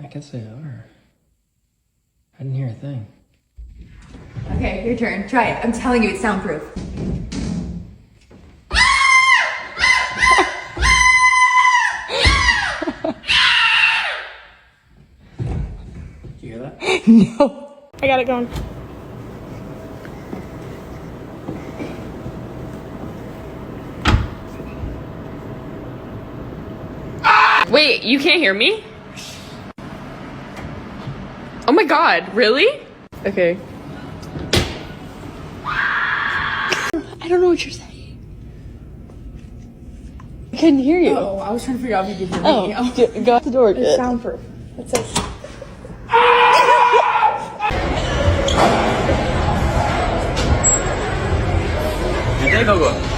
guess they are. I didn't hear a thing. Okay, your turn. Try it. I'm telling you, it's soundproof. Did you hear that? No. I got it going. Wait, you can't hear me? Oh my god, really? Okay. I don't know what you're saying. I couldn't hear you. Oh, I was trying to figure out if you could hear me. Oh, go out the door. It's soundproof. It says. Did they go?